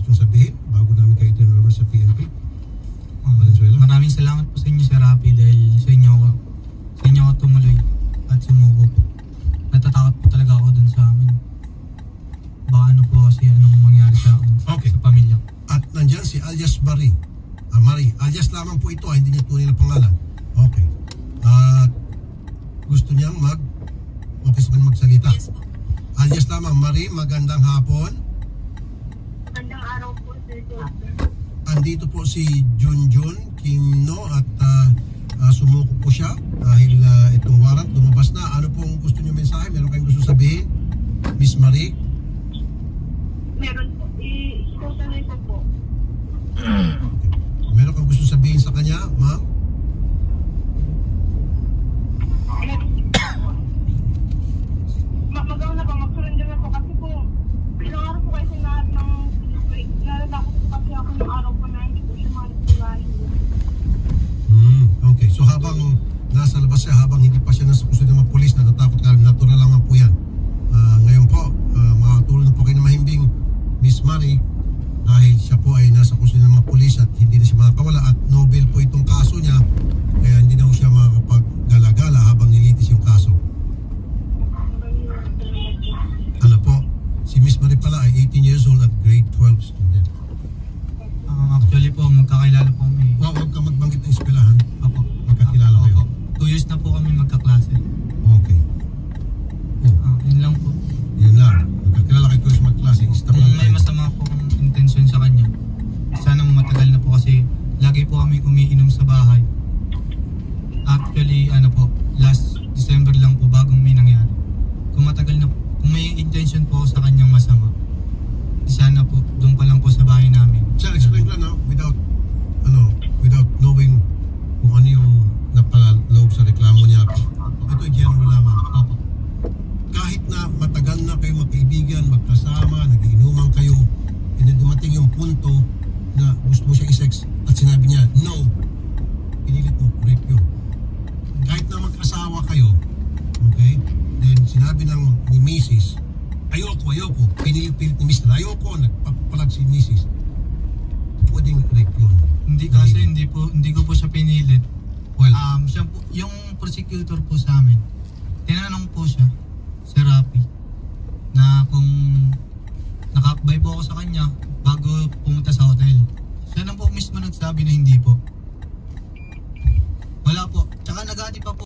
gustong sabihin bago namin kayo tinurman sa PNP? Valenzuela? Maraming salamat po sa inyo, Sir Rafi, dahil sa inyo ako tumuloy at sumuko po. Natatakot po talaga ako dun sa amin. Baka ano po kasi anong mangyari sa akin, Okay. sa pamilya. At nandyan si alias Marie. Marie, alias lamang po ito, hindi niya tunay na pangalan. Okay. At gusto niyang okay sa kanya magsalita. Yes po. Alias lamang, Marie, magandang hapon. Magandang araw po, Sir Jordan. Andito po si Junjun Kimno at sumuko po siya dahil itong warrant lumabas na. Ano pong gusto niyo mensahe? Meron kayong gusto sabihin? Miss Marie? Meron po. I-tutuloy ko po. Meron kang gusto sabihin sa kanya, ma'am? Magaw na po, mag-surrender na po kasi po ilang araw po kasi lahat ng nalatakot po kasi ako ng araw po na hindi po siya manipulahin. Okay, so habang nasa labas siya, habang hindi pa siya nasa kusod ng mga polis, natatakot ka, natural lamang po yan. Ngayon po, makatulong na po kayo na mahimbing Miss Marie dahil siya po ay nasa kusod ng mga polis at hindi na siya makakawala at Nobel po itong kaso niya, kaya hindi na po siya makakapag-gala-gala habang nilitis yung kaso. Ano po, si Miss Marie pala ay 18 years old at grade 12 student. Actually po, magkakilala po kami. Huwag ka magbanggit ng eskwelahan. Opo. Magkakilala kayo. 2 years na po kami magkaklase. Okay. Yun lang po. Yun lang. Magkakilala kayo sa magklase. Stop Kung lang may tayo. masama pong intensyon sa kanya, sana matagal na po kasi lagi po kami umiinom sa bahay. Actually, last December lang po bagong may nangyari. Kung matagal na, kung may intention po ako sa kanyang masama, sana po, doon pa lang po sa bahay namin. Sir, explain ko lang, without knowing kung ano yung napaloob sa reklamo niya. Ito ay general lamang. Opo. Kahit na matagal na kayo magkaibigan, magkasama, nagiinuman kayo, and then dumating yung punto na gusto mo siya i-sex at sinabi niya, no, pinilit mo, rape yun. Kahit na mag-asawa kayo, okay, then sinabi ni Mrs., ayoko, pinilit ni Mr. ayoko, nagpapalag si Mrs., pwedeng rape yun. Hindi kasi hindi ko po siya pinilit. Well, Siya po, yung prosecutor po sa amin, tinanong po siya, Sir Rafi, na kung nakakbay po ako sa kanya bago pumunta sa hotel. Siya lang po mismo nagsabi na hindi po. Wala po. Tsaka nagati pa po